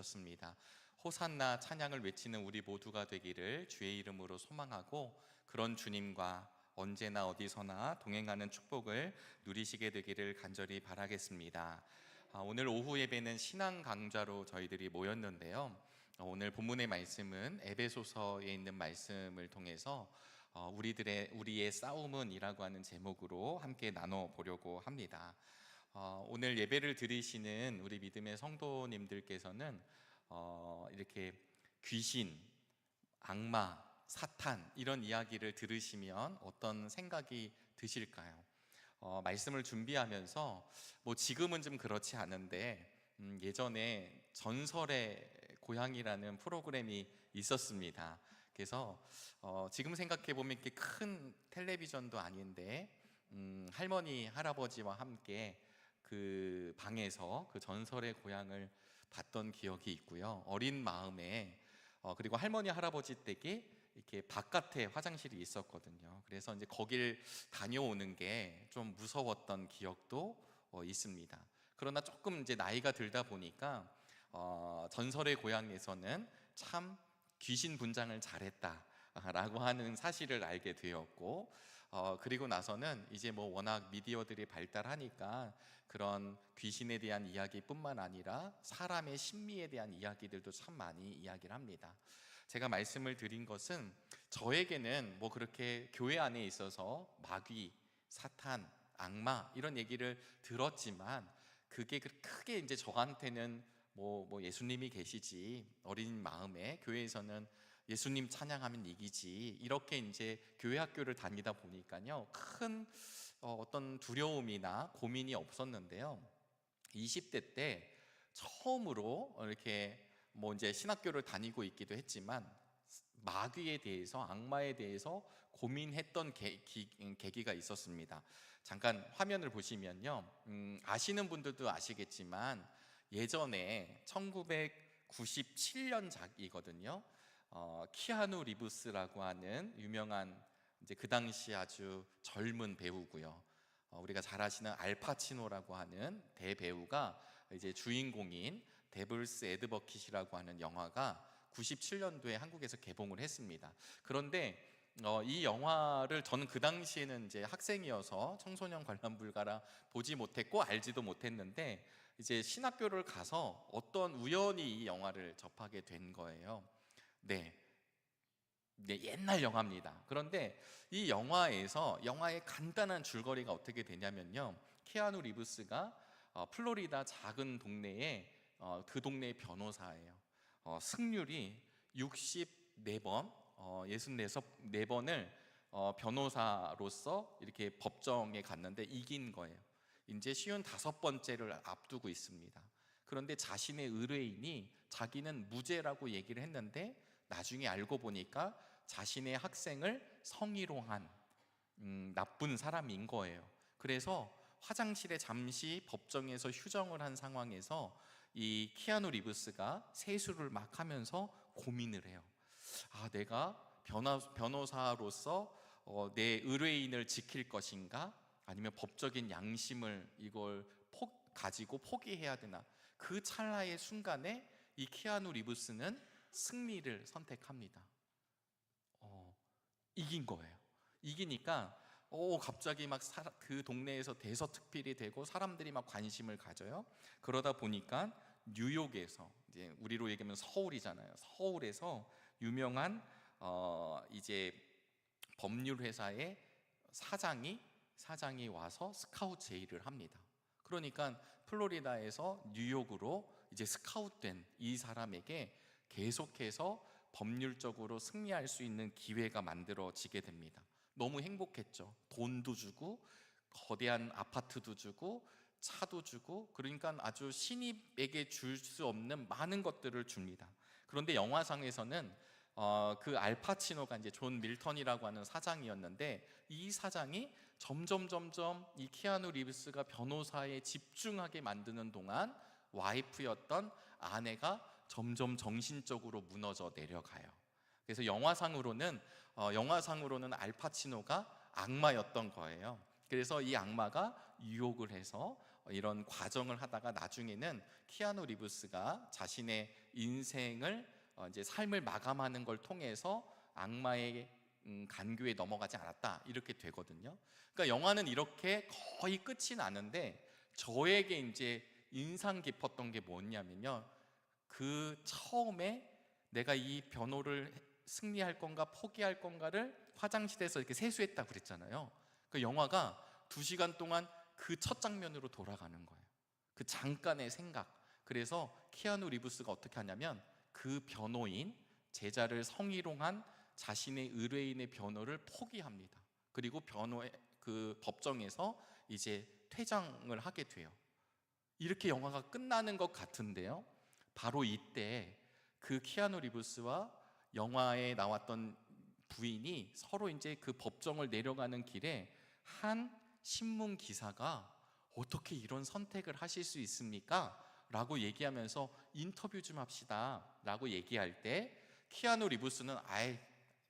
주셨습니다. 호산나 찬양을 외치는 우리 모두가 되기를 주의 이름으로 소망하고, 그런 주님과 언제나 어디서나 동행하는 축복을 누리시게 되기를 간절히 바라겠습니다. 오늘 오후 예배는 신앙 강좌로 저희들이 모였는데요. 오늘 본문의 말씀은 에베소서에 있는 말씀을 통해서 우리의 싸움은 이라고 하는 제목으로 함께 나눠보려고 합니다. 오늘 예배를 드리시는 우리 믿음의 성도님들께서는 이렇게 귀신, 악마, 사탄 이런 이야기를 들으시면 어떤 생각이 드실까요? 말씀을 준비하면서 지금은 좀 그렇지 않은데 예전에 전설의 고향이라는 프로그램이 있었습니다. 그래서 지금 생각해 보면 이렇게 큰 텔레비전도 아닌데 할머니 할아버지와 함께 그 방에서 그 전설의 고향을 봤던 기억이 있고요. 어린 마음에 그리고 할머니 할아버지 댁에 이렇게 바깥에 화장실이 있었거든요. 그래서 이제 거길 다녀오는 게 좀 무서웠던 기억도 있습니다. 그러나 조금 이제 나이가 들다 보니까 전설의 고향에서는 참 귀신 분장을 잘했다라고 하는 사실을 알게 되었고, 그리고 나서는 이제 워낙 미디어들이 발달하니까 그런 귀신에 대한 이야기뿐만 아니라 사람의 심리에 대한 이야기들도 참 많이 이야기를 합니다. 제가 말씀을 드린 것은 저에게는 그렇게 교회 안에 있어서 마귀, 사탄, 악마 이런 얘기를 들었지만 그게 크게 이제 저한테는 예수님이 계시지, 어린 마음에 교회에서는 예수님 찬양하면 이기지, 이렇게 이제 교회 학교를 다니다 보니까요 큰 어떤 두려움이나 고민이 없었는데요, 20대 때 처음으로 이렇게 이제 신학교를 다니고 있기도 했지만 마귀에 대해서, 악마에 대해서 고민했던 계기가 있었습니다. 잠깐 화면을 보시면요, 아시는 분들도 아시겠지만 예전에 1997년작이거든요. 키아누 리브스라고 하는 유명한, 이제 그 당시 아주 젊은 배우고요. 우리가 잘 아시는 알파치노라고 하는 대배우가 이제 주인공인 데블스 애드버킷이라고 하는 영화가 97년도에 한국에서 개봉을 했습니다. 그런데 이 영화를 저는 그 당시에는 이제 학생이어서 청소년 관람 불가라 보지 못했고 알지도 못했는데, 이제 신학교를 가서 어떤 우연히 이 영화를 접하게 된 거예요. 네, 옛날 영화입니다. 그런데 이 영화에서, 영화의 간단한 줄거리가 어떻게 되냐면요, 키아누 리브스가 플로리다 작은 동네에 그 동네의 변호사예요. 승률이 64번, 64번을 변호사로서 이렇게 법정에 갔는데 이긴 거예요. 이제 55번째를 앞두고 있습니다. 그런데 자신의 의뢰인이 자기는 무죄라고 얘기를 했는데 나중에 알고 보니까 자신의 학생을 성희롱한 나쁜 사람인 거예요. 그래서 화장실에 잠시 법정에서 휴정을 한 상황에서 이 키아누 리브스가 세수를 막 하면서 고민을 해요. 내가 변호사로서 내 의뢰인을 지킬 것인가, 아니면 법적인 양심을 이걸 가지고 포기해야 되나. 그 찰나의 순간에 이 키아누 리브스는 승리를 선택합니다. 이긴 거예요. 이기니까 갑자기 막 그 동네에서 대서특필이 되고 사람들이 막 관심을 가져요. 그러다 보니까 뉴욕에서, 이제 우리로 얘기하면 서울이잖아요. 서울에서 유명한 이제 법률 회사의 사장이 와서 스카우트 제의를 합니다. 그러니까 플로리다에서 뉴욕으로 이제 스카우트된 이 사람에게 계속해서 법률적으로 승리할 수 있는 기회가 만들어지게 됩니다. 너무 행복했죠. 돈도 주고 거대한 아파트도 주고 차도 주고, 그러니까 아주 신입에게 줄 수 없는 많은 것들을 줍니다. 그런데 영화상에서는 그 알파치노가 이제 존 밀턴이라고 하는 사장이었는데, 이 사장이 점점 이 키아누 리브스가 변호사에 집중하게 만드는 동안 와이프였던 아내가 점점 정신적으로 무너져 내려가요. 그래서 영화상으로는 알파치노가 악마였던 거예요. 그래서 이 악마가 유혹을 해서 이런 과정을 하다가 나중에는 키아누 리브스가 자신의 인생을 이제 삶을 마감하는 걸 통해서 악마의 간교에 넘어가지 않았다, 이렇게 되거든요. 그러니까 영화는 이렇게 거의 끝이 나는데, 저에게 이제 인상 깊었던 게 뭐냐면요, 그 처음에 내가 이 변호를 승리할 건가 포기할 건가를 화장실에서 이렇게 세수했다고 그랬잖아요. 그 영화가 2시간 동안 그 첫 장면으로 돌아가는 거예요. 그 잠깐의 생각. 그래서 키아누 리브스가 어떻게 하냐면, 그 변호인, 제자를 성희롱한 자신의 의뢰인의 변호를 포기합니다. 그리고 변호의 그 법정에서 이제 퇴장을 하게 돼요. 이렇게 영화가 끝나는 것 같은데요, 바로 이때 그 키아누 리브스와 영화에 나왔던 부인이 서로 이제 그 법정을 내려가는 길에 한 신문 기사가 어떻게 이런 선택을 하실 수 있습니까? 라고 얘기하면서 인터뷰 좀 합시다 라고 얘기할 때, 키아누 리브스는 아예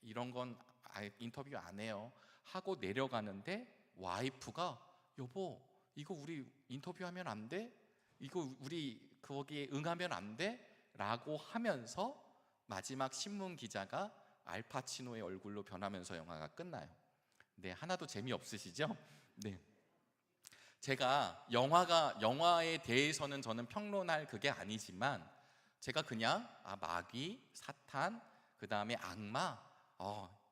이런 건 아예 인터뷰 안 해요 하고 내려가는데, 와이프가 여보 이거 우리 인터뷰하면 안 돼? 이거 우리 거기에 응하면 안 돼? 라고 하면서 마지막 신문 기자가 알파치노의 얼굴로 변하면서 영화가 끝나요. 네, 하나도 재미없으시죠? 네. 제가 영화에 대해서는 저는 평론할 그게 아니지만, 제가 그냥 마귀, 사탄, 그 다음에 악마,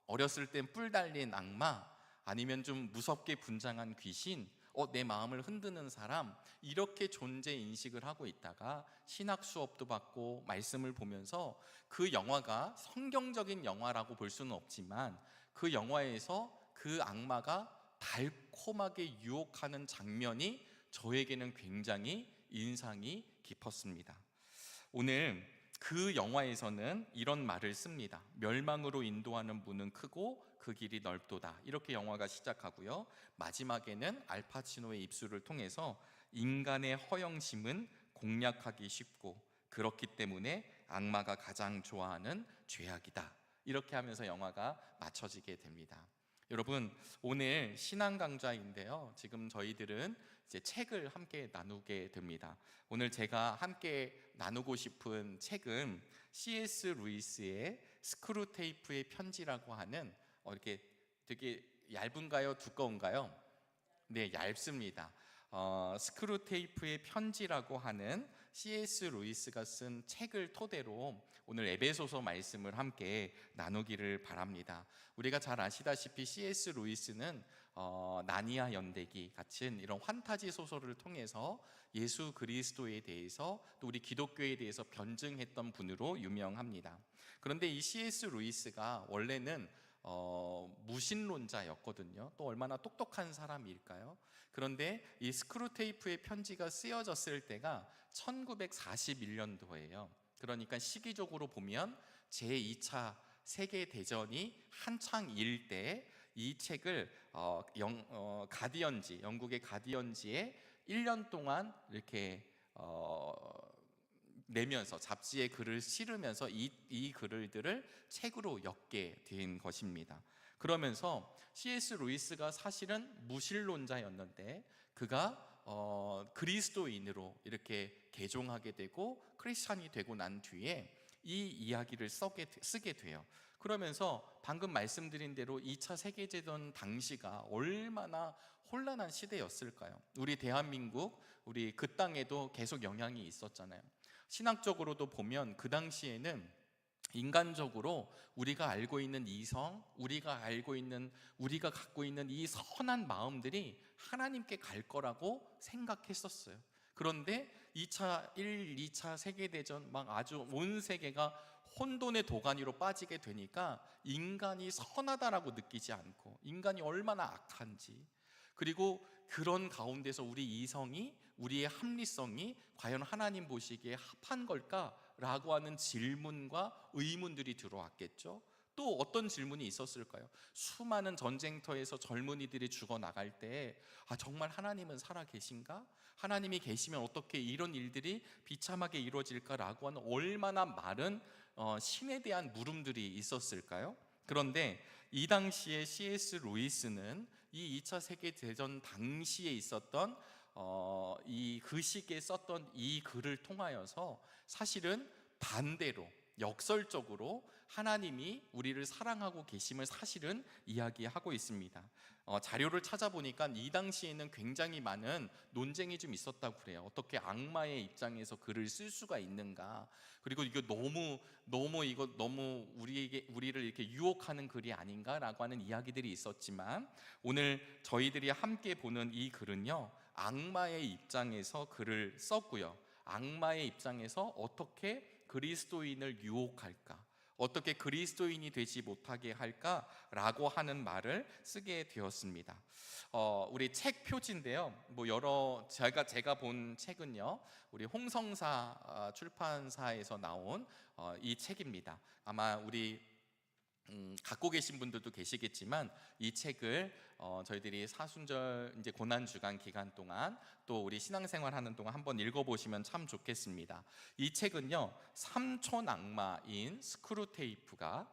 어렸을 땐 뿔 달린 악마, 아니면 좀 무섭게 분장한 귀신, 내 마음을 흔드는 사람, 이렇게 존재 인식을 하고 있다가 신학 수업도 받고 말씀을 보면서, 그 영화가 성경적인 영화라고 볼 수는 없지만 그 영화에서 그 악마가 달콤하게 유혹하는 장면이 저에게는 굉장히 인상이 깊었습니다. 오늘 그 영화에서는 이런 말을 씁니다. 멸망으로 인도하는 문은 크고 그 길이 넓도다, 이렇게 영화가 시작하고요, 마지막에는 알파치노의 입술을 통해서 인간의 허영심은 공략하기 쉽고 그렇기 때문에 악마가 가장 좋아하는 죄악이다, 이렇게 하면서 영화가 마쳐지게 됩니다. 여러분, 오늘 신앙 강좌인데요, 지금 저희들은 이제 책을 함께 나누게 됩니다. 오늘 제가 함께 나누고 싶은 책은 C.S. 루이스의 스크루테이프의 편지라고 하는, 이렇게 되게 얇은가요? 두꺼운가요? 네, 얇습니다. 스크루테이프의 편지라고 하는 C.S. 루이스가 쓴 책을 토대로 오늘 에베소서 말씀을 함께 나누기를 바랍니다. 우리가 잘 아시다시피 C.S. 루이스는 나니아 연대기 같은 이런 환타지 소설을 통해서 예수 그리스도에 대해서, 또 우리 기독교에 대해서 변증했던 분으로 유명합니다. 그런데 이 C.S. 루이스가 원래는 무신론자였거든요. 또 얼마나 똑똑한 사람일까요? 그런데 이 스크루테이프의 편지가 쓰여졌을 때가 1941년도예요. 그러니까 시기적으로 보면 제2차 세계대전이 한창일 때 이 책을 가디언지, 영국의 가디언지에 1년 동안 이렇게 내면서, 잡지에 글을 실으면서 이 글들을 책으로 엮게 된 것입니다. 그러면서 C.S. 루이스가 사실은 무신론자였는데, 그가 그리스도인으로 이렇게 개종하게 되고 크리스찬이 되고 난 뒤에 이 이야기를 쓰게 돼요. 그러면서 방금 말씀드린 대로 2차 세계대전 당시가 얼마나 혼란한 시대였을까요? 우리 대한민국, 우리 그 땅에도 계속 영향이 있었잖아요. 신학적으로도 보면 그 당시에는 인간적으로 우리가 알고 있는 이성, 우리가 갖고 있는 이 선한 마음들이 하나님께 갈 거라고 생각했었어요. 그런데 2차 세계대전 막 아주 온 세계가 혼돈의 도가니로 빠지게 되니까 인간이 선하다라고 느끼지 않고, 인간이 얼마나 악한지, 그리고 그런 가운데서 우리 이성이, 우리의 합리성이 과연 하나님 보시기에 합한 걸까라고 하는 질문과 의문들이 들어왔겠죠. 또 어떤 질문이 있었을까요? 수많은 전쟁터에서 젊은이들이 죽어나갈 때 정말 하나님은 살아계신가? 하나님이 계시면 어떻게 이런 일들이 비참하게 이루어질까라고 하는 얼마나 많은 신에 대한 물음들이 있었을까요? 그런데 이 당시에 C.S. 루이스는 이 2차 세계대전 당시에 있었던 그 시기에 썼던 이 글을 통하여서 사실은 반대로 역설적으로 하나님이 우리를 사랑하고 계심을 사실은 이야기하고 있습니다. 자료를 찾아보니까 이 당시에는 굉장히 많은 논쟁이 좀 있었다고 그래요. 어떻게 악마의 입장에서 글을 쓸 수가 있는가? 그리고 이거 너무 우리를 이렇게 유혹하는 글이 아닌가라고 하는 이야기들이 있었지만, 오늘 저희들이 함께 보는 이 글은요, 악마의 입장에서 글을 썼고요. 악마의 입장에서 어떻게 그리스도인을 유혹할까, 어떻게 그리스도인이 되지 못하게 할까라고 하는 말을 쓰게 되었습니다. 우리 책 표지인데요. 제가 본 책은요, 우리 홍성사 출판사에서 나온 이 책입니다. 아마 우리 갖고 계신 분들도 계시겠지만, 이 책을 저희들이 사순절 이제 고난 주간 기간 동안, 또 우리 신앙생활 하는 동안 한번 읽어보시면 참 좋겠습니다. 이 책은요, 삼촌 악마인 스크루테이프가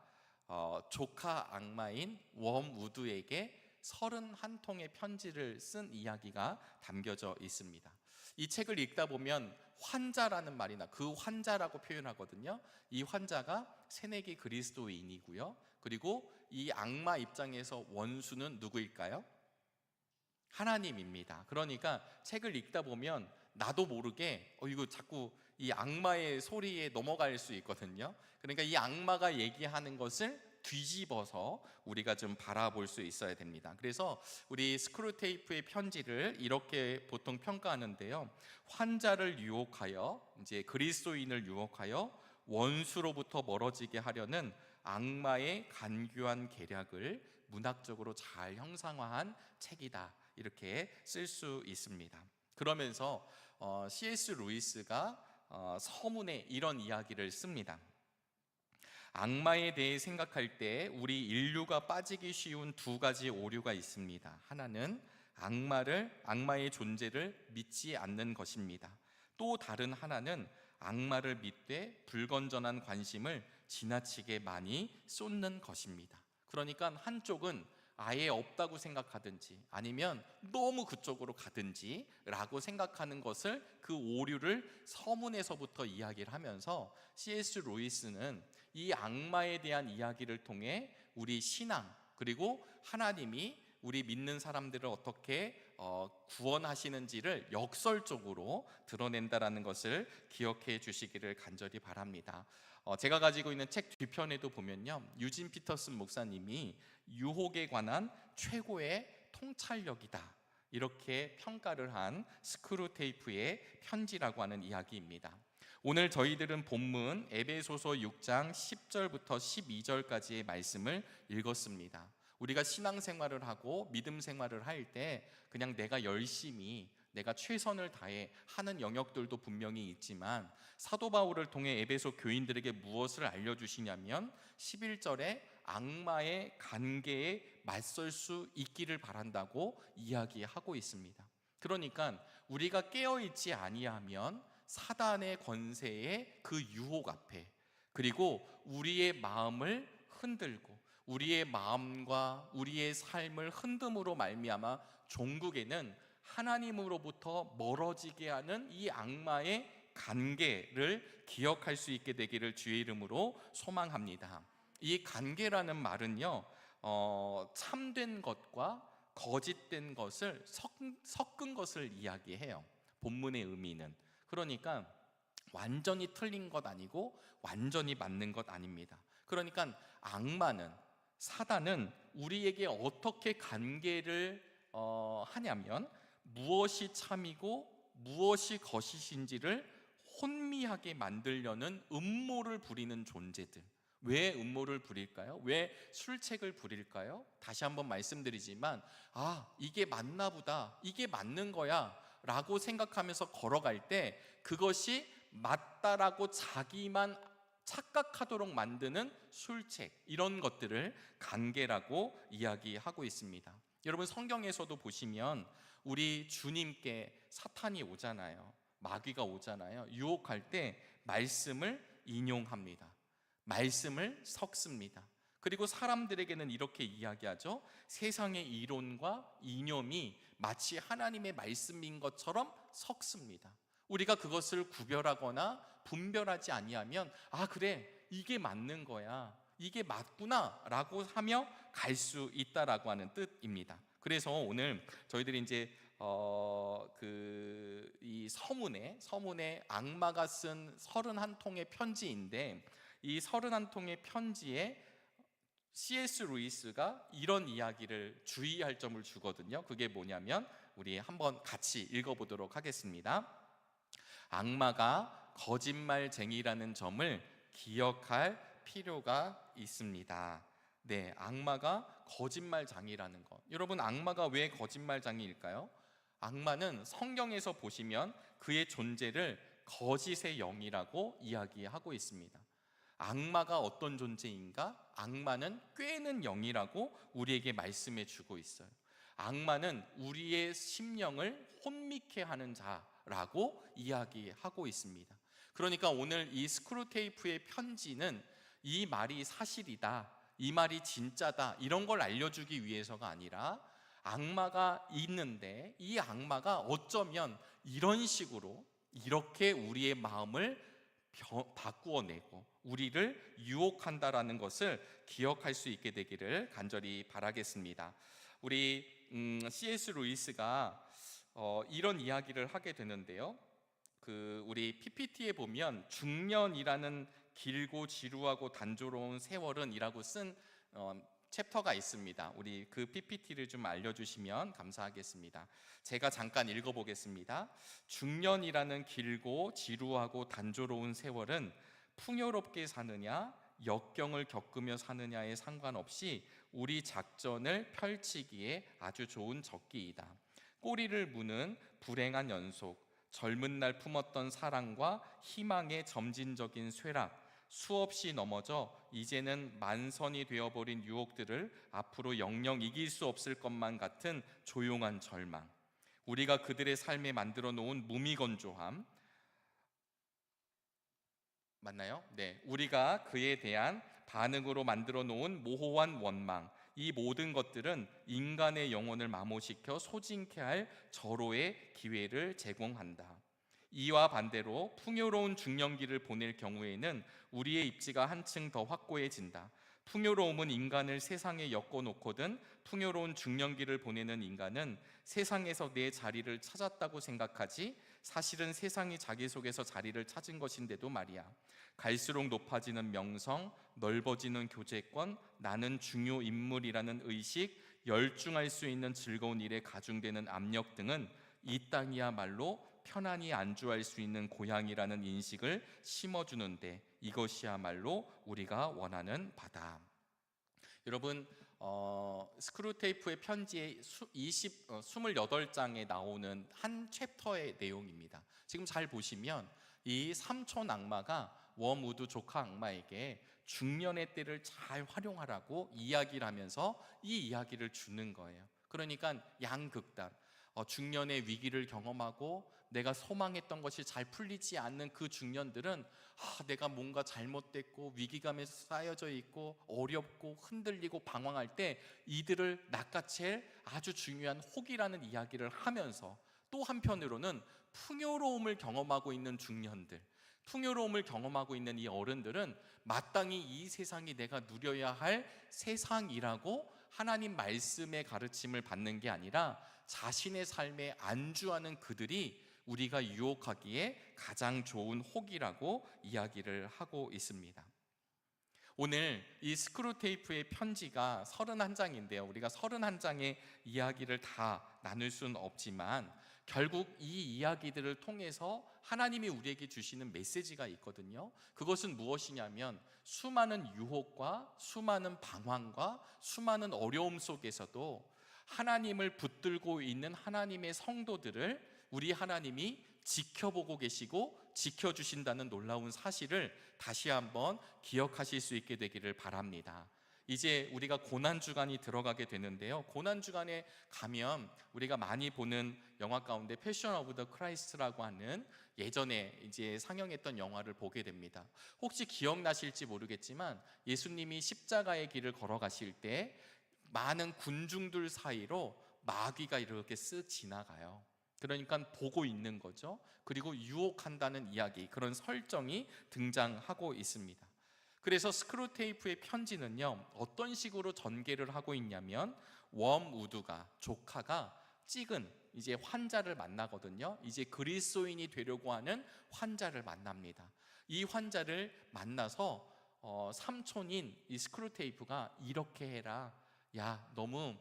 조카 악마인 웜우드에게 31통의 편지를 쓴 이야기가 담겨져 있습니다. 이 책을 읽다 보면 환자라는 말이나 그 환자라고 표현하거든요. 이 환자가 새내기 그리스도인이고요. 그리고 이 악마 입장에서 원수는 누구일까요? 하나님입니다. 그러니까 책을 읽다 보면 나도 모르게 이거 자꾸 이 악마의 소리에 넘어갈 수 있거든요. 그러니까 이 악마가 얘기하는 것을 뒤집어서 우리가 좀 바라볼 수 있어야 됩니다. 그래서 우리 스크루테이프의 편지를 이렇게 보통 평가하는데요, 환자를 유혹하여, 이제 그리스도인을 유혹하여 원수로부터 멀어지게 하려는 악마의 간교한 계략을 문학적으로 잘 형상화한 책이다, 이렇게 쓸 수 있습니다. 그러면서 C.S. 루이스가 서문에 이런 이야기를 씁니다. 악마에 대해 생각할 때 우리 인류가 빠지기 쉬운 두 가지 오류가 있습니다. 하나는 악마의 존재를 믿지 않는 것입니다. 또 다른 하나는 악마를 믿되 불건전한 관심을 지나치게 많이 쏟는 것입니다. 그러니까 한쪽은 아예 없다고 생각하든지, 아니면 너무 그쪽으로 가든지 라고 생각하는 것을, 그 오류를 서문에서부터 이야기를 하면서 C.S. 루이스는 이 악마에 대한 이야기를 통해 우리 신앙, 그리고 하나님이 우리 믿는 사람들을 어떻게 구원하시는지를 역설적으로 드러낸다라는 것을 기억해 주시기를 간절히 바랍니다. 제가 가지고 있는 책 뒤편에도 보면요, 유진 피터슨 목사님이 유혹에 관한 최고의 통찰력이다, 이렇게 평가를 한 스크루테이프의 편지라고 하는 이야기입니다. 오늘 저희들은 본문 에베소서 6장 10절부터 12절까지의 말씀을 읽었습니다. 우리가 신앙생활을 하고 믿음 생활을 할 때 그냥 내가 열심히, 내가 최선을 다해 하는 영역들도 분명히 있지만, 사도 바울을 통해 에베소 교인들에게 무엇을 알려주시냐면 11절에 악마의 관계에 맞설 수 있기를 바란다고 이야기하고 있습니다. 그러니까 우리가 깨어있지 아니하면 사단의 권세의 그 유혹 앞에, 그리고 우리의 마음을 흔들고 우리의 마음과 우리의 삶을 흔듦으로 말미암아 종국에는 하나님으로부터 멀어지게 하는 이 악마의 관계를 기억할 수 있게 되기를 주의 이름으로 소망합니다. 이 관계라는 말은요, 참된 것과 거짓된 것을 섞은 것을 이야기해요. 본문의 의미는. 그러니까 완전히 틀린 것 아니고 완전히 맞는 것 아닙니다. 그러니까 악마는, 사단은 우리에게 어떻게 관계를 하냐면 무엇이 참이고 무엇이 거짓인지를 혼미하게 만들려는 음모를 부리는 존재들. 왜 음모를 부릴까요? 왜 술책을 부릴까요? 다시 한번 말씀드리지만, 이게 맞나 보다, 이게 맞는 거야 라고 생각하면서 걸어갈 때 그것이 맞다라고 자기만 착각하도록 만드는 술책, 이런 것들을 관계라고 이야기하고 있습니다. 여러분, 성경에서도 보시면 우리 주님께 사탄이 오잖아요. 마귀가 오잖아요. 유혹할 때 말씀을 인용합니다. 말씀을 섞습니다. 그리고 사람들에게는 이렇게 이야기하죠. 세상의 이론과 이념이 마치 하나님의 말씀인 것처럼 섞습니다. 우리가 그것을 구별하거나 분별하지 아니하면 그래, 이게 맞는 거야, 이게 맞구나 라고 하며 갈 수 있다라고 하는 뜻입니다. 그래서 오늘 저희들이 이제 이 서문에 악마가 쓴 31통의 편지인데, 이 31통의 편지에 C.S. 루이스가 이런 이야기를 주의할 점을 주거든요. 그게 뭐냐면 우리 한번 같이 읽어보도록 하겠습니다. 악마가 거짓말쟁이라는 점을 기억할 필요가 있습니다. 네, 악마가 거짓말장이라는 것. 여러분, 악마가 왜 거짓말장이일까요? 악마는 성경에서 보시면 그의 존재를 거짓의 영이라고 이야기하고 있습니다. 악마가 어떤 존재인가? 악마는 꾀는 영이라고 우리에게 말씀해 주고 있어요. 악마는 우리의 심령을 혼미케 하는 자라고 이야기하고 있습니다. 그러니까 오늘 이 스크루테이프의 편지는 이 말이 사실이다, 이 말이 진짜다, 이런 걸 알려주기 위해서가 아니라 악마가 있는데 이 악마가 어쩌면 이런 식으로 이렇게 우리의 마음을 바꾸어내고 우리를 유혹한다라는 것을 기억할 수 있게 되기를 간절히 바라겠습니다. 우리 C.S. 루이스가 이런 이야기를 하게 되는데요. 우리 PPT에 보면 중년이라는 길고 지루하고 단조로운 세월은 이라고 쓴 챕터가 있습니다. 우리 그 PPT를 좀 알려주시면 감사하겠습니다. 제가 잠깐 읽어보겠습니다. 중년이라는 길고 지루하고 단조로운 세월은 풍요롭게 사느냐 역경을 겪으며 사느냐에 상관없이 우리 작전을 펼치기에 아주 좋은 적기이다. 꼬리를 무는 불행한 연속, 젊은 날 품었던 사랑과 희망의 점진적인 쇠락, 수없이 넘어져 이제는 만선이 되어버린 유혹들을 앞으로 영영 이길 수 없을 것만 같은 조용한 절망, 우리가 그들의 삶에 만들어 놓은 무미건조함, 맞나요? 네, 우리가 그에 대한 반응으로 만들어 놓은 모호한 원망, 이 모든 것들은 인간의 영혼을 마모시켜 소진케 할 절호의 기회를 제공한다. 이와 반대로 풍요로운 중년기를 보낼 경우에는 우리의 입지가 한층 더 확고해진다. 풍요로움은 인간을 세상에 엮어놓거든 풍요로운 중년기를 보내는 인간은 세상에서 내 자리를 찾았다고 생각하지 사실은 세상이 자기 속에서 자리를 찾은 것인데도 말이야. 갈수록 높아지는 명성, 넓어지는 교제권, 나는 중요 인물이라는 의식, 열중할 수 있는 즐거운 일에 가중되는 압력 등은 이 땅이야말로 편안히 안주할 수 있는 고향이라는 인식을 심어주는데 이것이야말로 우리가 원하는 바다. 여러분, 스크루테이프의 편지의 28장에 나오는 한 챕터의 내용입니다. 지금 잘 보시면 이 삼촌 악마가 워무드 조카 악마에게 중년의 때를 잘 활용하라고 이야기를 하면서 이 이야기를 주는 거예요. 그러니까 양극단, 중년의 위기를 경험하고 내가 소망했던 것이 잘 풀리지 않는 그 중년들은 내가 뭔가 잘못됐고 위기감에 쌓여져 있고 어렵고 흔들리고 방황할 때 이들을 낚아챌 아주 중요한 혹이라는 이야기를 하면서, 또 한편으로는 풍요로움을 경험하고 있는 중년들, 풍요로움을 경험하고 있는 이 어른들은 마땅히 이 세상이 내가 누려야 할 세상이라고 하나님 말씀의 가르침을 받는 게 아니라 자신의 삶에 안주하는 그들이 우리가 유혹하기에 가장 좋은 혹이라고 이야기를 하고 있습니다. 오늘 이 스크루테이프의 편지가 31장인데요. 우리가 31장의 이야기를 다 나눌 수는 없지만 결국 이 이야기들을 통해서 하나님이 우리에게 주시는 메시지가 있거든요. 그것은 무엇이냐면 수많은 유혹과 수많은 방황과 수많은 어려움 속에서도 하나님을 붙들고 있는 하나님의 성도들을 우리 하나님이 지켜보고 계시고 지켜주신다는 놀라운 사실을 다시 한번 기억하실 수 있게 되기를 바랍니다. 이제 우리가 고난주간이 들어가게 되는데요. 고난주간에 가면 우리가 많이 보는 영화 가운데 패션 오브 더 크라이스트라고 하는 예전에 이제 상영했던 영화를 보게 됩니다. 혹시 기억나실지 모르겠지만 예수님이 십자가의 길을 걸어가실 때 많은 군중들 사이로 마귀가 이렇게 쓱 지나가요. 그러니까 보고 있는 거죠. 그리고 유혹한다는 이야기, 그런 설정이 등장하고 있습니다. 그래서 스크루테이프의 편지는요, 어떤 식으로 전개를 하고 있냐면, 웜우드가, 조카가 찍은 이제 환자를 만나거든요. 이제 그리스도인이 되려고 하는 환자를 만납니다. 이 환자를 만나서 삼촌인 이 스크루테이프가 이렇게 해라, 야 너무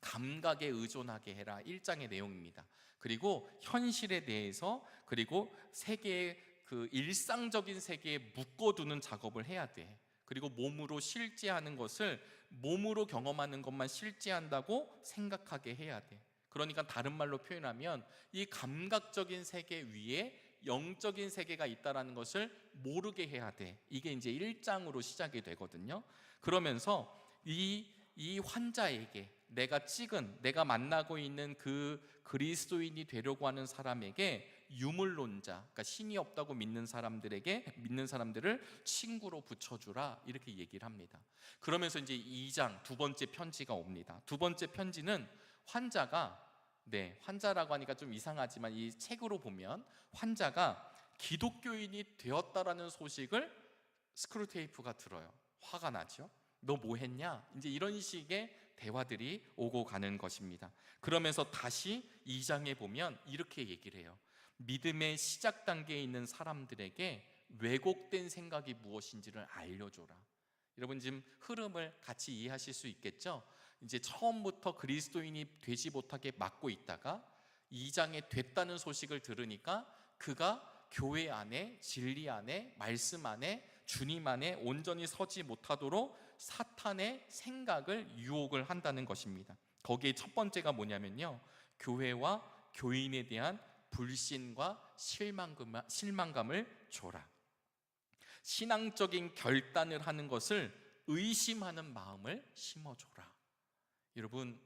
감각에 의존하게 해라, 1장의 내용입니다. 그리고 현실에 대해서, 그리고 세계의 그 일상적인 세계에 묶어두는 작업을 해야 돼. 그리고 몸으로 실제하는 것을, 몸으로 경험하는 것만 실제한다고 생각하게 해야 돼. 그러니까 다른 말로 표현하면 이 감각적인 세계 위에 영적인 세계가 있다는 것을 모르게 해야 돼. 이게 이제 1장으로 시작이 되거든요. 그러면서 이 환자에게, 내가 만나고 있는 그 그리스도인이 되려고 하는 사람에게, 유물론자, 그러니까 신이 없다고 믿는 사람들을 친구로 붙여주라, 이렇게 얘기를 합니다. 그러면서 이제 2장 두 번째 편지가 옵니다. 두 번째 편지는 환자라고 하니까 좀 이상하지만 이 책으로 보면 환자가 기독교인이 되었다라는 소식을 스크루테이프가 들어요. 화가 나죠. 너 뭐 했냐? 이제 이런 식의 대화들이 오고 가는 것입니다. 그러면서 다시 2장에 보면 이렇게 얘기를 해요. 믿음의 시작 단계에 있는 사람들에게 왜곡된 생각이 무엇인지를 알려줘라. 여러분 지금 흐름을 같이 이해하실 수 있겠죠? 이제 처음부터 그리스도인이 되지 못하게 막고 있다가 2장에 됐다는 소식을 들으니까 그가 교회 안에, 진리 안에, 말씀 안에, 주님 안에 온전히 서지 못하도록 사탄의 생각을 유혹을 한다는 것입니다. 거기에 첫 번째가 뭐냐면요, 교회와 교인에 대한 불신과 실망감을 줘라. 신앙적인 결단을 하는 것을 의심하는 마음을 심어줘라. 여러분,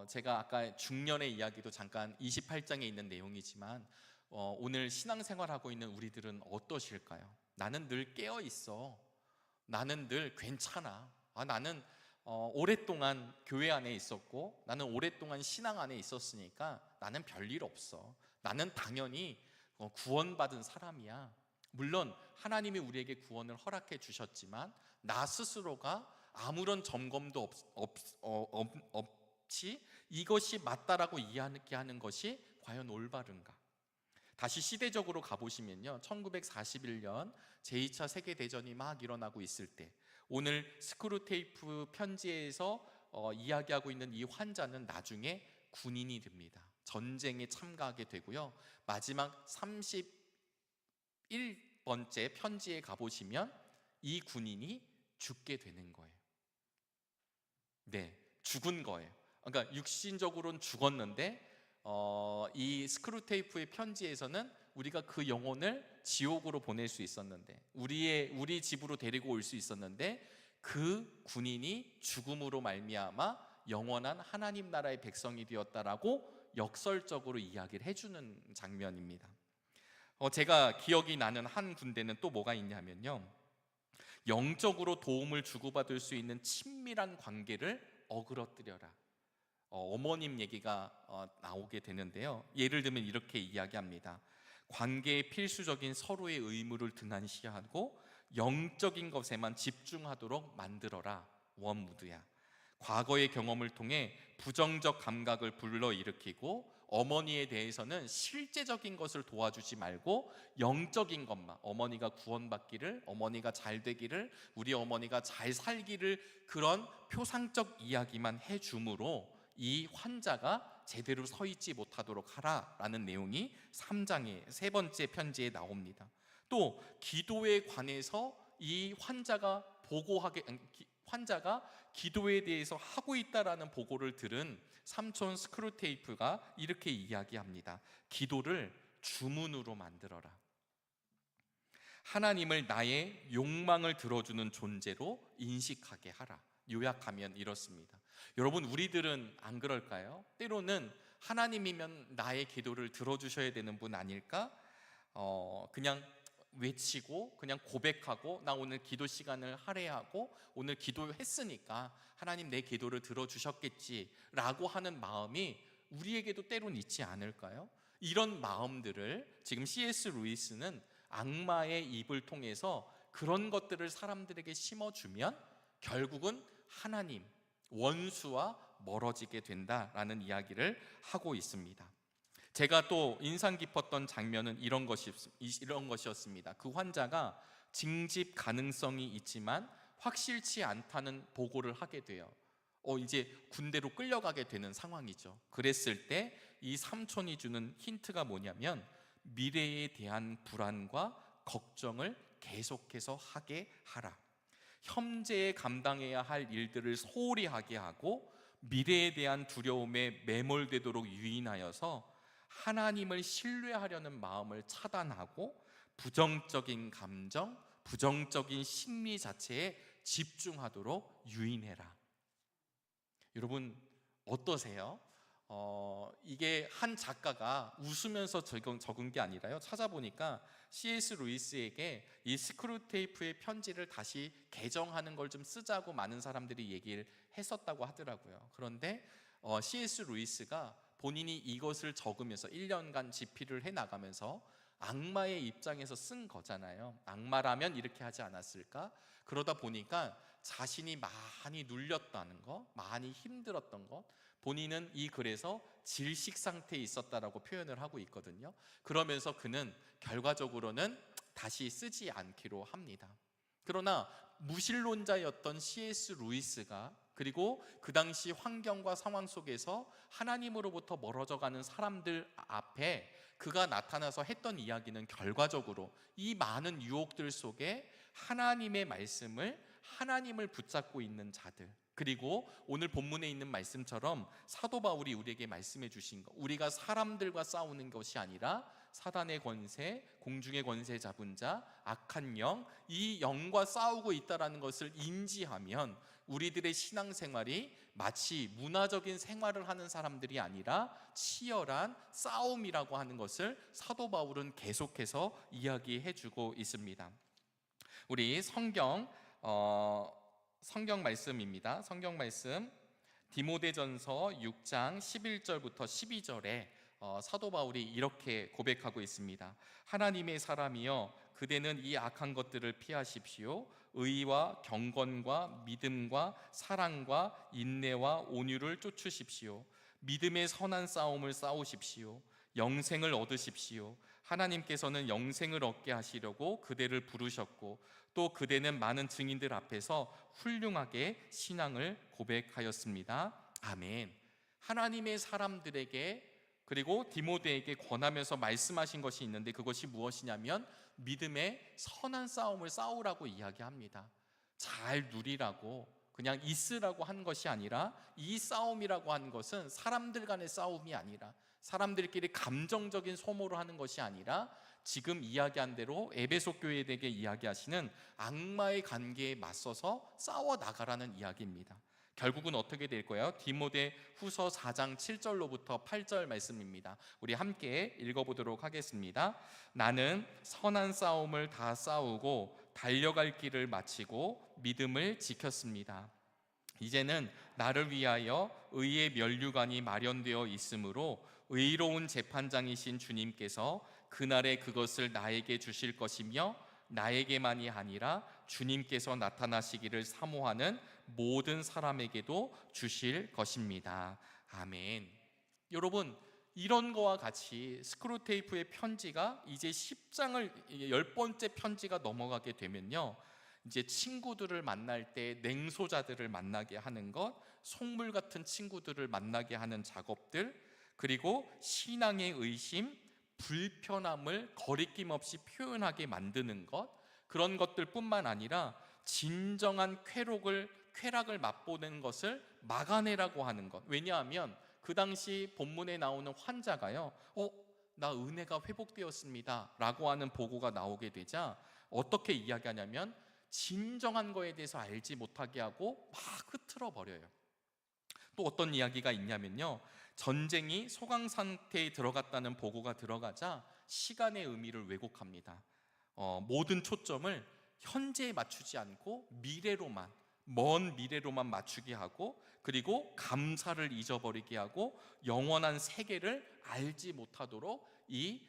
제가 아까 중년의 이야기도 잠깐 28장에 있는 내용이지만 오늘 신앙생활하고 있는 우리들은 어떠실까요? 나는 늘 깨어 있어. 나는 늘 괜찮아. 나는 오랫동안 교회 안에 있었고, 나는 오랫동안 신앙 안에 있었으니까 나는 별일 없어. 나는 당연히 구원받은 사람이야. 물론 하나님이 우리에게 구원을 허락해 주셨지만 나 스스로가 아무런 점검도 없이 이것이 맞다라고 이야기하는 것이 과연 올바른가? 다시 시대적으로 가보시면요, 1941년 제2차 세계대전이 막 일어나고 있을 때, 오늘 스크루테이프 편지에서 이야기하고 있는 이 환자는 나중에 군인이 됩니다. 전쟁에 참가하게 되고요, 마지막 31번째 편지에 가보시면 이 군인이 죽게 되는 거예요. 죽은 거예요. 그러니까 육신적으로는 죽었는데 이 스크루테이프의 편지에서는 우리가 그 영혼을 지옥으로 보낼 수 있었는데, 우리 집으로 데리고 올 수 있었는데, 그 군인이 죽음으로 말미암아 영원한 하나님 나라의 백성이 되었다라고 역설적으로 이야기를 해주는 장면입니다. 제가 기억이 나는 한 군데는 또 뭐가 있냐면요, 영적으로 도움을 주고받을 수 있는 친밀한 관계를 어그러뜨려라. 어머님 얘기가 나오게 되는데요, 예를 들면 이렇게 이야기합니다. 관계에 필수적인 서로의 의무를 등한시하고 영적인 것에만 집중하도록 만들어라. 원무드야. 과거의 경험을 통해 부정적 감각을 불러일으키고, 어머니에 대해서는 실제적인 것을 도와주지 말고 영적인 것만, 어머니가 구원받기를, 어머니가 잘 되기를, 우리 어머니가 잘 살기를, 그런 표상적 이야기만 해줌으로 이 환자가 제대로 서 있지 못하도록 하라라는 내용이 3장의 세 번째 편지에 나옵니다. 또 기도에 관해서 이 환자가 기도에 대해서 하고 있다라는 보고를 들은 삼촌 스크루테이프가 이렇게 이야기합니다. 기도를 주문으로 만들어라. 하나님을 나의 욕망을 들어주는 존재로 인식하게 하라. 요약하면 이렇습니다. 여러분, 우리들은 안 그럴까요? 때로는 하나님이면 나의 기도를 들어주셔야 되는 분 아닐까? 그냥 외치고 그냥 고백하고, 나 오늘 기도 시간을 할애하고 오늘 기도했으니까 하나님 내 기도를 들어주셨겠지 라고 하는 마음이 우리에게도 때론 있지 않을까요? 이런 마음들을 지금 C.S. 루이스는 악마의 입을 통해서 그런 것들을 사람들에게 심어주면 결국은 하나님, 원수와 멀어지게 된다라는 이야기를 하고 있습니다. 제가 또 인상 깊었던 장면은 이런 것이었습니다. 그 환자가 징집 가능성이 있지만 확실치 않다는 보고를 하게 돼요. 이제 군대로 끌려가게 되는 상황이죠. 그랬을 때 이 삼촌이 주는 힌트가 뭐냐면 미래에 대한 불안과 걱정을 계속해서 하게 하라. 현재에 감당해야 할 일들을 소홀히 하게 하고 미래에 대한 두려움에 매몰되도록 유인하여서 하나님을 신뢰하려는 마음을 차단하고 부정적인 감정, 부정적인 심리 자체에 집중하도록 유인해라. 여러분 어떠세요? 이게 한 작가가 웃으면서 적은 게 아니라요, 찾아보니까 C.S. 루이스에게 이 스크루테이프의 편지를 다시 개정하는 걸 좀 쓰자고 많은 사람들이 얘기를 했었다고 하더라고요. 그런데 C.S. 루이스가 본인이 이것을 적으면서 1년간 집필을 해나가면서 악마의 입장에서 쓴 거잖아요. 악마라면 이렇게 하지 않았을까? 그러다 보니까 자신이 많이 눌렸다는 것, 많이 힘들었던 것, 본인은 이 글에서 질식 상태에 있었다라고 표현을 하고 있거든요. 그러면서 그는 결과적으로는 다시 쓰지 않기로 합니다. 그러나 무신론자였던 C.S. 루이스가, 그리고 그 당시 환경과 상황 속에서 하나님으로부터 멀어져가는 사람들 앞에 그가 나타나서 했던 이야기는 결과적으로 이 많은 유혹들 속에 하나님의 말씀을, 하나님을 붙잡고 있는 자들, 그리고 오늘 본문에 있는 말씀처럼 사도 바울이 우리에게 말씀해 주신 것, 우리가 사람들과 싸우는 것이 아니라 사단의 권세, 공중의 권세 잡은 자, 악한 영, 이 영과 싸우고 있다는 것을 인지하면 우리들의 신앙생활이 마치 문화적인 생활을 하는 사람들이 아니라 치열한 싸움이라고 하는 것을 사도 바울은 계속해서 이야기해 주고 있습니다. 우리 성경 말씀입니다. 성경 말씀 디모데전서 6장 11절부터 12절에 사도 바울이 이렇게 고백하고 있습니다. 하나님의 사람이여, 그대는 이 악한 것들을 피하십시오. 의와 경건과 믿음과 사랑과 인내와 온유를 쫓으십시오. 믿음의 선한 싸움을 싸우십시오. 영생을 얻으십시오. 하나님께서는 영생을 얻게 하시려고 그대를 부르셨고 또 그대는 많은 증인들 앞에서 훌륭하게 신앙을 고백하였습니다. 아멘. 하나님의 사람들에게, 그리고 디모데에게 권하면서 말씀하신 것이 있는데 그것이 무엇이냐면 믿음의 선한 싸움을 싸우라고 이야기합니다. 잘 누리라고, 그냥 있으라고 한 것이 아니라, 이 싸움이라고 하는 것은 사람들 간의 싸움이 아니라, 사람들끼리 감정적인 소모를 하는 것이 아니라, 지금 이야기한 대로 에베소 교회에게 이야기하시는 악마의 관계에 맞서서 싸워 나가라는 이야기입니다. 결국은 어떻게 될 거예요? 디모데 후서 4장 7절로부터 8절 말씀입니다. 우리 함께 읽어보도록 하겠습니다. 나는 선한 싸움을 다 싸우고 달려갈 길을 마치고 믿음을 지켰습니다. 이제는 나를 위하여 의의 면류관이 마련되어 있으므로 의로운 재판장이신 주님께서 그날에 그것을 나에게 주실 것이며 나에게만이 아니라 주님께서 나타나시기를 사모하는 모든 사람에게도 주실 것입니다. 아멘. 여러분, 이런 거와 같이 스크루테이프의 편지가 이제 10장을 10번째 편지가 넘어가게 되면요, 이제 친구들을 만날 때 냉소자들을 만나게 하는 것, 속물 같은 친구들을 만나게 하는 작업들, 그리고 신앙의 의심, 불편함을 거리낌 없이 표현하게 만드는 것, 그런 것들뿐만 아니라 진정한 쾌락을 맛보는 것을 막아내라고 하는 것. 왜냐하면 그 당시 본문에 나오는 환자가요, 나 은혜가 회복되었습니다 라고 하는 보고가 나오게 되자 어떻게 이야기하냐면 진정한 거에 대해서 알지 못하게 하고 막 흐트러 버려요. 또 어떤 이야기가 있냐면요, 전쟁이 소강 상태에 들어갔다는 보고가 들어가자 시간의 의미를 왜곡합니다. 모든 초점을 현재에 맞추지 않고 미래로만, 먼 미래로만 맞추게 하고, 그리고 감사를 잊어버리게 하고, 영원한 세계를 알지 못하도록 이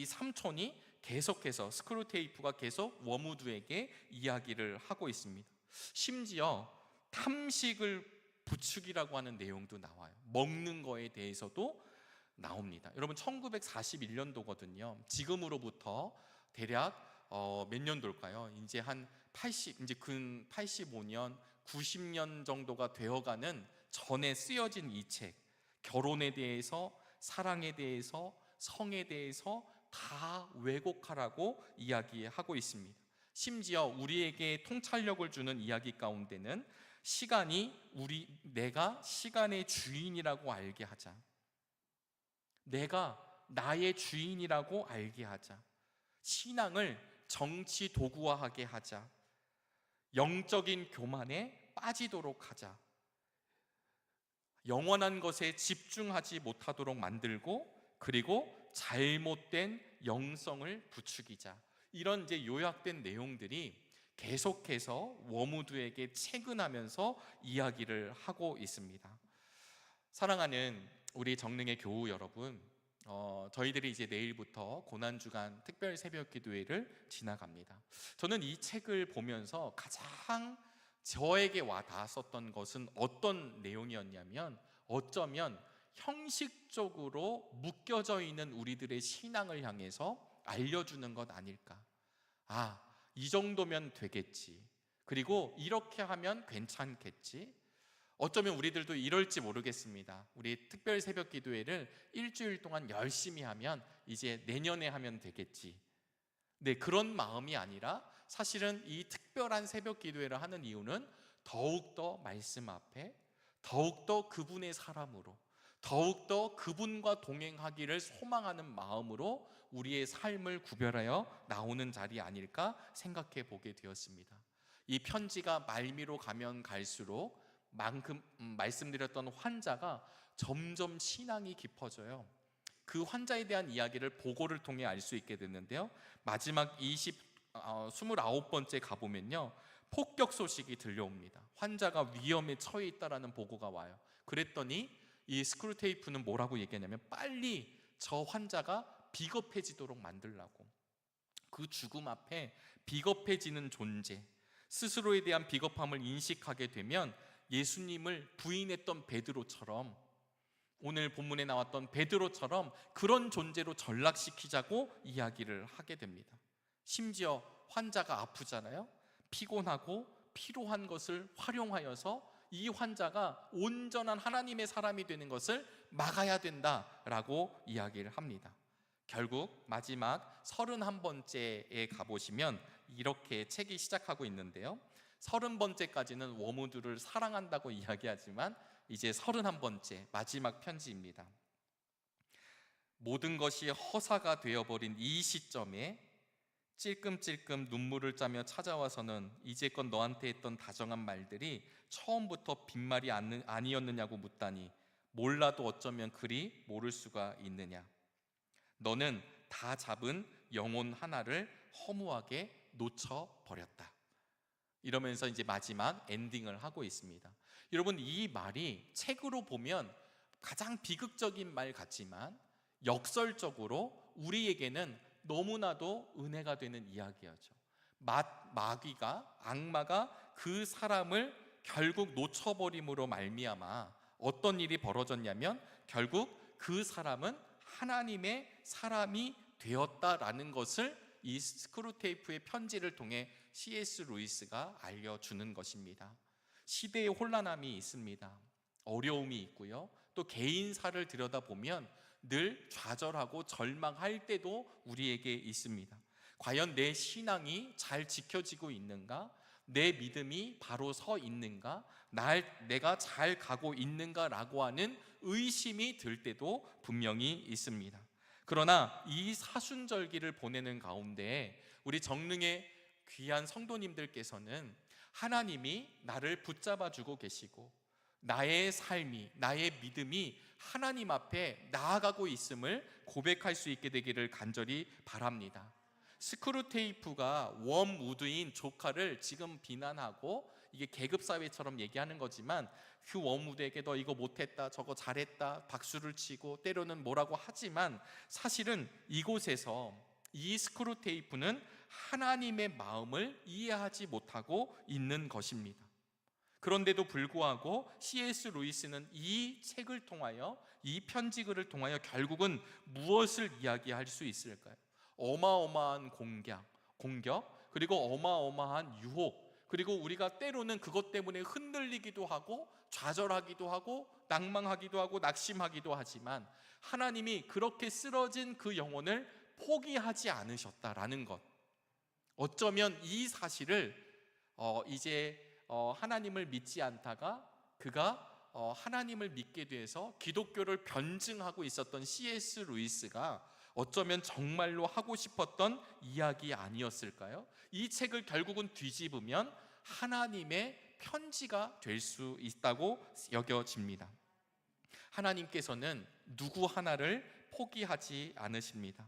삼촌이 계속해서, 스크루테이프가 계속 워무드에게 이야기를 하고 있습니다. 심지어 탐식을 부추기라고 하는 내용도 나와요. 먹는 거에 대해서도 나옵니다. 여러분, 1941년도거든요. 지금으로부터 대략 몇 년도일까요? 이제 한 85년, 90년 정도가 되어가는 전에 쓰여진 이 책, 결혼에 대해서, 사랑에 대해서, 성에 대해서 다 왜곡하라고 이야기하고 있습니다. 심지어 우리에게 통찰력을 주는 이야기 가운데는 내가 시간의 주인이라고 알게 하자, 내가 나의 주인이라고 알게 하자, 신앙을 정치 도구화하게 하자, 영적인 교만에 빠지도록 하자, 영원한 것에 집중하지 못하도록 만들고, 그리고 잘못된 영성을 부추기자, 이런 이제 요약된 내용들이 계속해서 워무드에게 채근하면서 이야기를 하고 있습니다. 사랑하는 우리 정릉의 교우 여러분, 저희들이 이제 내일부터 고난주간 특별 새벽 기도회를 지나갑니다. 저는 이 책을 보면서 가장 저에게 와 닿았었던 것은 어떤 내용이었냐면, 어쩌면 형식적으로 묶여져 있는 우리들의 신앙을 향해서 알려주는 것 아닐까. 이 정도면 되겠지, 그리고 이렇게 하면 괜찮겠지. 어쩌면 우리들도 이럴지 모르겠습니다. 우리 특별 새벽 기도회를 일주일 동안 열심히 하면 이제 내년에 하면 되겠지. 네, 그런 마음이 아니라, 사실은 이 특별한 새벽 기도회를 하는 이유는 더욱더 말씀 앞에, 더욱더 그분의 사람으로, 더욱더 그분과 동행하기를 소망하는 마음으로 우리의 삶을 구별하여 나오는 자리 아닐까 생각해 보게 되었습니다. 이 편지가 말미로 가면 갈수록 말씀드렸던 환자가 점점 신앙이 깊어져요. 그 환자에 대한 이야기를 보고를 통해 알 수 있게 됐는데요, 마지막 29번째 가보면요, 폭격 소식이 들려옵니다. 환자가 위험에 처해 있다라는 보고가 와요. 그랬더니 이 스크루테이프는 뭐라고 얘기하냐면, 빨리 저 환자가 비겁해지도록 만들라고. 그 죽음 앞에 비겁해지는 존재, 스스로에 대한 비겁함을 인식하게 되면 예수님을 부인했던 베드로처럼, 오늘 본문에 나왔던 베드로처럼 그런 존재로 전락시키자고 이야기를 하게 됩니다. 심지어 환자가 아프잖아요. 피곤하고 피로한 것을 활용하여서 이 환자가 온전한 하나님의 사람이 되는 것을 막아야 된다라고 이야기를 합니다. 결국 마지막 31번째에 가보시면 이렇게 책이 시작하고 있는데요, 30번째까지는 워무드를 사랑한다고 이야기하지만 이제 31번째 마지막 편지입니다. 모든 것이 허사가 되어버린 이 시점에 찔끔찔끔 눈물을 짜며 찾아와서는 이제껏 너한테 했던 다정한 말들이 처음부터 빈말이 아니었느냐고 묻다니, 몰라도 어쩌면 그리 모를 수가 있느냐. 너는 다 잡은 영혼 하나를 허무하게 놓쳐버렸다. 이러면서 이제 마지막 엔딩을 하고 있습니다. 여러분, 이 말이 책으로 보면 가장 비극적인 말 같지만 역설적으로 우리에게는 너무나도 은혜가 되는 이야기였죠. 마귀가, 악마가 그 사람을 결국 놓쳐버림으로 말미암아 어떤 일이 벌어졌냐면, 결국 그 사람은 하나님의 사람이 되었다라는 것을 이 스크루테이프의 편지를 통해 C.S. 루이스가 알려주는 것입니다. 시대의 혼란함이 있습니다. 어려움이 있고요, 또 개인사를 들여다보면 늘 좌절하고 절망할 때도 우리에게 있습니다. 과연 내 신앙이 잘 지켜지고 있는가? 내 믿음이 바로 서 있는가? 내가 잘 가고 있는가라고 하는 의심이 들 때도 분명히 있습니다. 그러나 이 사순절기를 보내는 가운데 우리 정릉의 귀한 성도님들께서는 하나님이 나를 붙잡아 주고 계시고, 나의 삶이, 나의 믿음이 하나님 앞에 나아가고 있음을 고백할 수 있게 되기를 간절히 바랍니다. 스크루테이프가 웜우드인 조카를 지금 비난하고 이게 계급사회처럼 얘기하는 거지만 그 웜우드에게 너 이거 못했다 저거 잘했다 박수를 치고 때로는 뭐라고 하지만 사실은 이곳에서 이 스크루테이프는 하나님의 마음을 이해하지 못하고 있는 것입니다. 그런데도 불구하고 C.S. 루이스는 이 책을 통하여, 이 편지글을 통하여 결국은 무엇을 이야기할 수 있을까요? 어마어마한 공격, 그리고 어마어마한 유혹, 그리고 우리가 때로는 그것 때문에 흔들리기도 하고 좌절하기도 하고 낭망하기도 하고 낙심하기도 하지만 하나님이 그렇게 쓰러진 그 영혼을 포기하지 않으셨다라는 것, 어쩌면 이 사실을 이제 하나님을 믿지 않다가 그가 하나님을 믿게 돼서 기독교를 변증하고 있었던 C.S. 루이스가 어쩌면 정말로 하고 싶었던 이야기 아니었을까요? 이 책을 결국은 뒤집으면 하나님의 편지가 될 수 있다고 여겨집니다. 하나님께서는 누구 하나를 포기하지 않으십니다.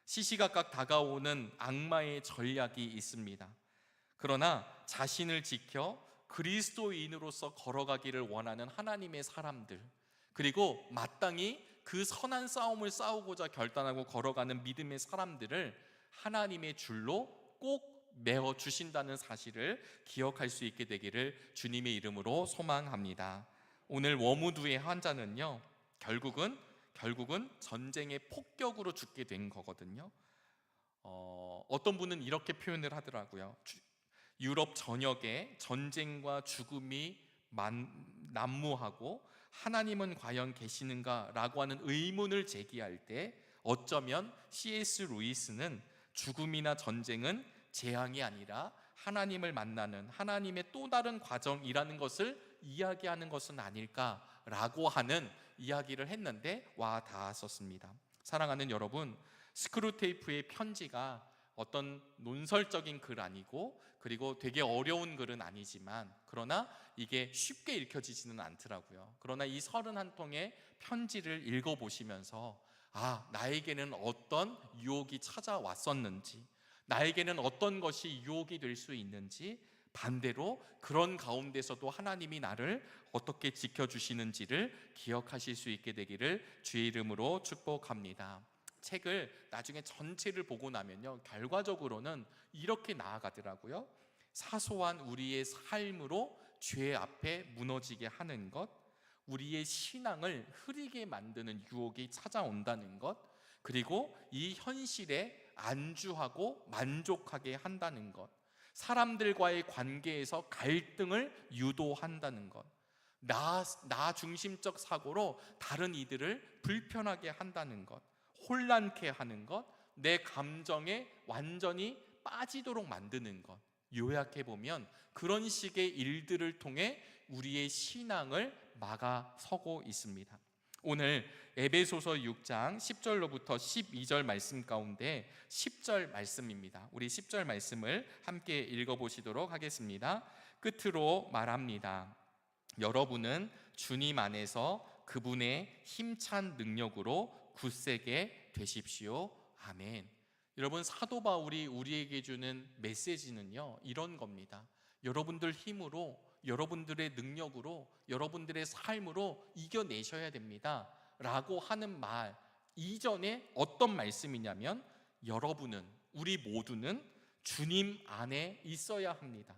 시시각각 다가오는 악마의 전략이 있습니다. 그러나 자신을 지켜 그리스도인으로서 걸어가기를 원하는 하나님의 사람들, 그리고 마땅히 그 선한 싸움을 싸우고자 결단하고 걸어가는 믿음의 사람들을 하나님의 줄로 꼭 메어 주신다는 사실을 기억할 수 있게 되기를 주님의 이름으로 소망합니다. 오늘 워무드의 환자는요, 결국은 전쟁의 폭격으로 죽게 된 거거든요. 어떤 분은 이렇게 표현을 하더라고요. 유럽 전역에 전쟁과 죽음이 난무하고 하나님은 과연 계시는가? 라고 하는 의문을 제기할 때 어쩌면 C.S. 루이스는 죽음이나 전쟁은 재앙이 아니라 하나님을 만나는 하나님의 또 다른 과정이라는 것을 이야기하는 것은 아닐까라고 하는 이야기를 했는데 와 닿았었습니다. 사랑하는 여러분, 스크루테이프의 편지가 어떤 논설적인 글 아니고 그리고 되게 어려운 글은 아니지만 그러나 이게 쉽게 읽혀지지는 않더라고요. 그러나 이 31통의 편지를 읽어보시면서 나에게는 어떤 유혹이 찾아왔었는지, 나에게는 어떤 것이 유혹이 될 수 있는지, 반대로 그런 가운데서도 하나님이 나를 어떻게 지켜주시는지를 기억하실 수 있게 되기를 주의 이름으로 축복합니다. 책을 나중에 전체를 보고 나면요, 결과적으로는 이렇게 나아가더라고요. 사소한 우리의 삶으로 죄 앞에 무너지게 하는 것, 우리의 신앙을 흐리게 만드는 유혹이 찾아온다는 것, 그리고 이 현실에 안주하고 만족하게 한다는 것, 사람들과의 관계에서 갈등을 유도한다는 것, 나 중심적 사고로 다른 이들을 불편하게 한다는 것, 혼란케 하는 것, 내 감정에 완전히 빠지도록 만드는 것, 요약해보면 그런 식의 일들을 통해 우리의 신앙을 막아서고 있습니다. 오늘 에베소서 6장 10절로부터 12절 말씀 가운데 10절 말씀입니다. 우리 10절 말씀을 함께 읽어보시도록 하겠습니다. 끝으로 말합니다. 여러분은 주님 안에서 그분의 힘찬 능력으로 굳세게 되십시오. 아멘. 여러분, 사도 바울이 우리에게 주는 메시지는요, 이런 겁니다. 여러분들 힘으로, 여러분들의 능력으로, 여러분들의 삶으로 이겨내셔야 됩니다 라고 하는 말 이전에 어떤 말씀이냐면, 여러분은, 우리 모두는 주님 안에 있어야 합니다.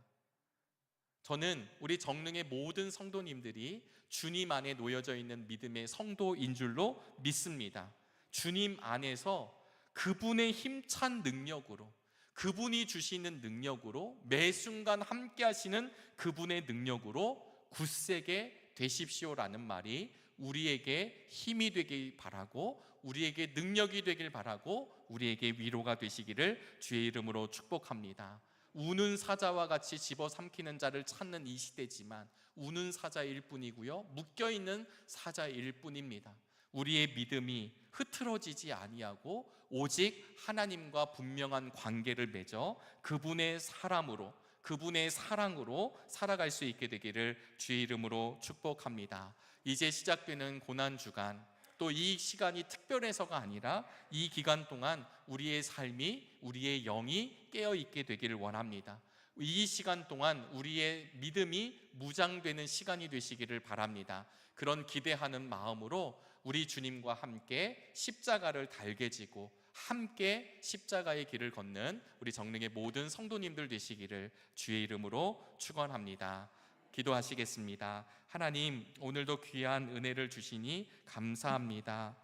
저는 우리 정릉의 모든 성도님들이 주님 안에 놓여져 있는 믿음의 성도인 줄로 믿습니다. 주님 안에서 그분의 힘찬 능력으로, 그분이 주시는 능력으로, 매 순간 함께 하시는 그분의 능력으로 굳세게 되십시오라는 말이 우리에게 힘이 되길 바라고, 우리에게 능력이 되길 바라고, 우리에게 위로가 되시기를 주의 이름으로 축복합니다. 우는 사자와 같이 집어삼키는 자를 찾는 이 시대지만 우는 사자일 뿐이고요, 묶여있는 사자일 뿐입니다. 우리의 믿음이 흐트러지지 아니하고 오직 하나님과 분명한 관계를 맺어 그분의 사람으로, 그분의 사랑으로 살아갈 수 있게 되기를 주의 이름으로 축복합니다. 이제 시작되는 고난주간, 또 이 시간이 특별해서가 아니라 이 기간 동안 우리의 삶이, 우리의 영이 깨어있게 되기를 원합니다. 이 시간 동안 우리의 믿음이 무장되는 시간이 되시기를 바랍니다. 그런 기대하는 마음으로 우리 주님과 함께 십자가를 달게 지고 함께 십자가의 길을 걷는 우리 정릉의 모든 성도님들 되시기를 주의 이름으로 축원합니다. 기도하시겠습니다. 하나님, 오늘도 귀한 은혜를 주시니 감사합니다.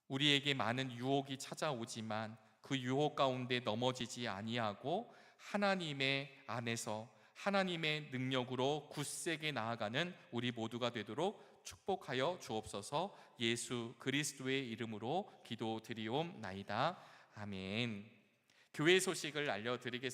우리에게 많은 유혹이 찾아오지만 그 유혹 가운데 넘어지지 아니하고 하나님의 안에서 하나님의 능력으로 굳세게 나아가는 우리 모두가 되도록 축복하여 주옵소서. 예수 그리스도의 이름으로 기도드리옵나이다. 아멘. 교회 소식을 알려드리겠습니다.